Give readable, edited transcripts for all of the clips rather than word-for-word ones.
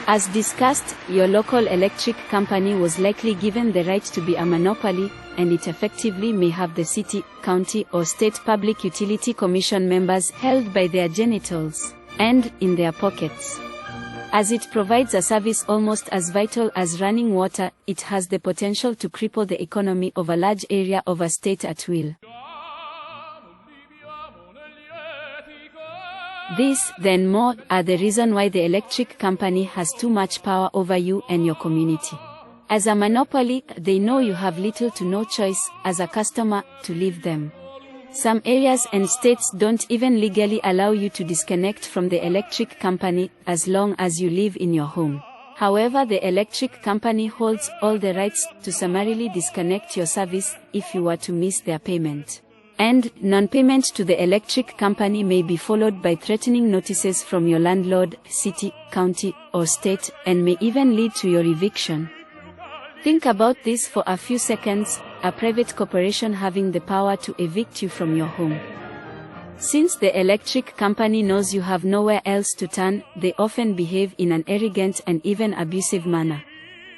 As discussed, your local electric company was likely given the right to be a monopoly, and it effectively may have the city, county, or state public utility commission members held by their genitals and in their pockets. As it provides a service almost as vital as running water, it has the potential to cripple the economy of a large area of a state at will. This, then more, are the reason why the electric company has too much power over you and your community. As a monopoly, they know you have little to no choice, as a customer, to leave them. Some areas and states don't even legally allow you to disconnect from the electric company, as long as you live in your home. However, the electric company holds all the rights to summarily disconnect your service if you were to miss their payment. And non-payment to the electric company may be followed by threatening notices from your landlord, city, county, or state, and may even lead to your eviction. Think about this for a few seconds: a private corporation having the power to evict you from your home. Since the electric company knows you have nowhere else to turn, they often behave in an arrogant and even abusive manner.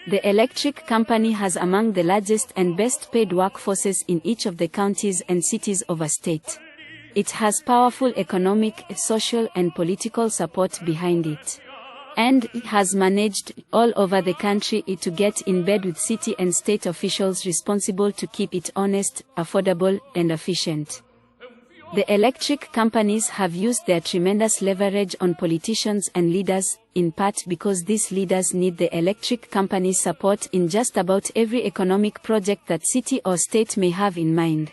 The electric company has among the largest and best paid workforces in each of the counties and cities of a state. It has powerful economic, social, and political support behind it. And it has managed, all over the country, to get in bed with city and state officials responsible to keep it honest, affordable, and efficient. The electric companies have used their tremendous leverage on politicians and leaders, in part because these leaders need the electric company's support in just about every economic project that city or state may have in mind.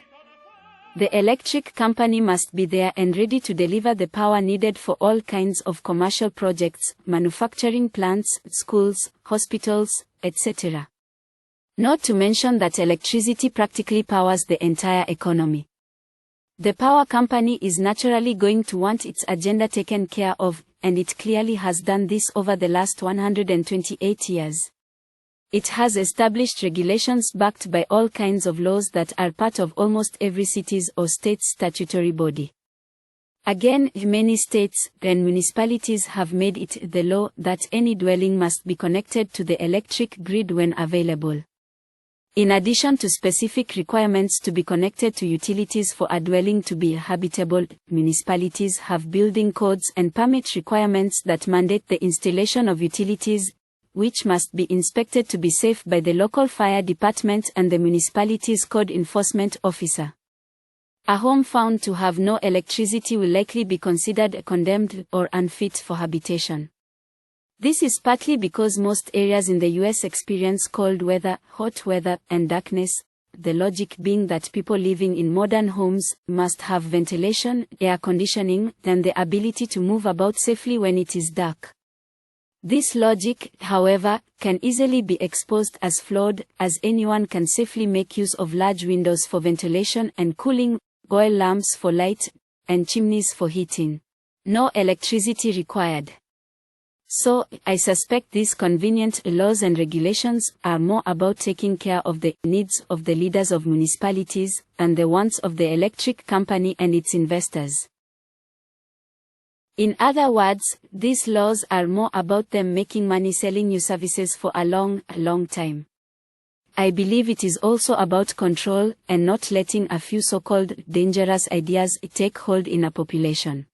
The electric company must be there and ready to deliver the power needed for all kinds of commercial projects, manufacturing plants, schools, hospitals, etc. Not to mention that electricity practically powers the entire economy. The power company is naturally going to want its agenda taken care of, and it clearly has done this over the last 128 years. It has established regulations backed by all kinds of laws that are part of almost every city's or state's statutory body. Again, many states and municipalities have made it the law that any dwelling must be connected to the electric grid when available. In addition to specific requirements to be connected to utilities for a dwelling to be habitable, municipalities have building codes and permit requirements that mandate the installation of utilities, which must be inspected to be safe by the local fire department and the municipality's code enforcement officer. A home found to have no electricity will likely be considered condemned or unfit for habitation. This is partly because most areas in the US experience cold weather, hot weather, and darkness, the logic being that people living in modern homes must have ventilation, air conditioning, and the ability to move about safely when it is dark. This logic, however, can easily be exposed as flawed, as anyone can safely make use of large windows for ventilation and cooling, oil lamps for light, and chimneys for heating. No electricity required. So, I suspect these convenient laws and regulations are more about taking care of the needs of the leaders of municipalities and the wants of the electric company and its investors. In other words, these laws are more about them making money selling you services for a long time. I believe it is also about control and not letting a few so-called dangerous ideas take hold in a population.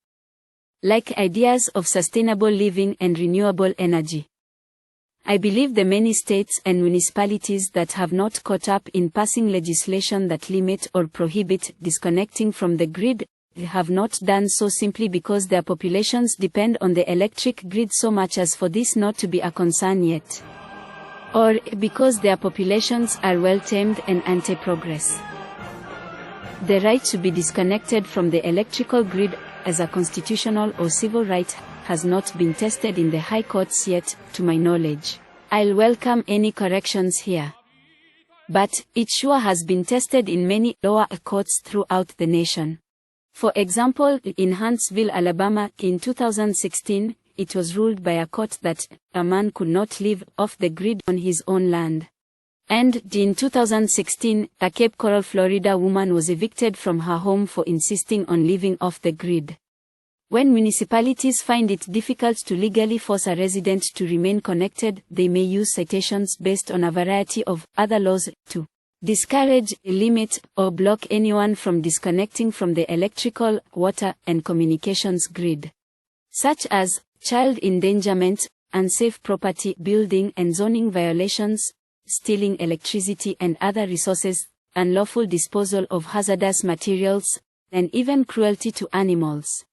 Like ideas of sustainable living and renewable energy. I believe the many states and municipalities that have not caught up in passing legislation that limit or prohibit disconnecting from the grid have not done so simply because their populations depend on the electric grid so much as for this not to be a concern yet. Or because their populations are well-tamed and anti-progress. The right to be disconnected from the electrical grid as a constitutional or civil right has not been tested in the high courts yet, to my knowledge. I'll welcome any corrections here. But it sure has been tested in many lower courts throughout the nation. For example, in Huntsville, Alabama, in 2016, it was ruled by a court that a man could not live off the grid on his own land. And in 2016, a Cape Coral, Florida woman was evicted from her home for insisting on living off the grid. When municipalities find it difficult to legally force a resident to remain connected, they may use citations based on a variety of other laws to discourage, limit, or block anyone from disconnecting from the electrical, water, and communications grid, such as child endangerment, unsafe property building and zoning violations, stealing electricity and other resources, unlawful disposal of hazardous materials, and even cruelty to animals.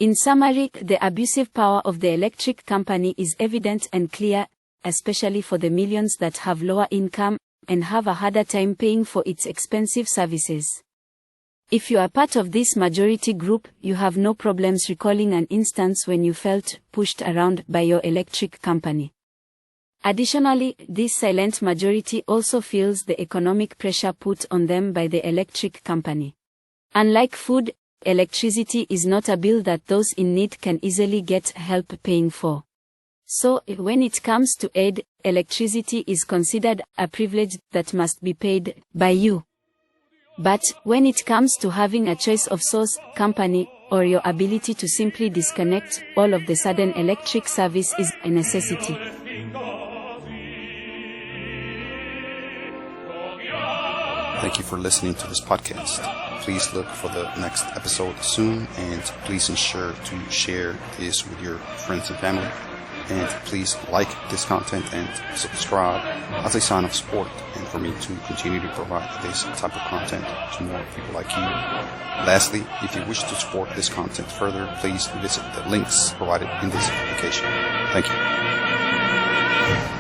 In summary, the abusive power of the electric company is evident and clear, especially for the millions that have lower income and have a harder time paying for its expensive services. If you are part of this majority group, you have no problems recalling an instance when you felt pushed around by your electric company. Additionally, this silent majority also feels the economic pressure put on them by the electric company. Unlike food, electricity is not a bill that those in need can easily get help paying for. So, when it comes to aid, electricity is considered a privilege that must be paid by you. But, when it comes to having a choice of source, company, or your ability to simply disconnect, all of the sudden electric service is a necessity. Thank you for listening to this podcast. Please look for the next episode soon, and please ensure to share this with your friends and family. And please like this content and subscribe as a sign of support and for me to continue to provide this type of content to more people like you. Lastly, if you wish to support this content further, please visit the links provided in this application. Thank you.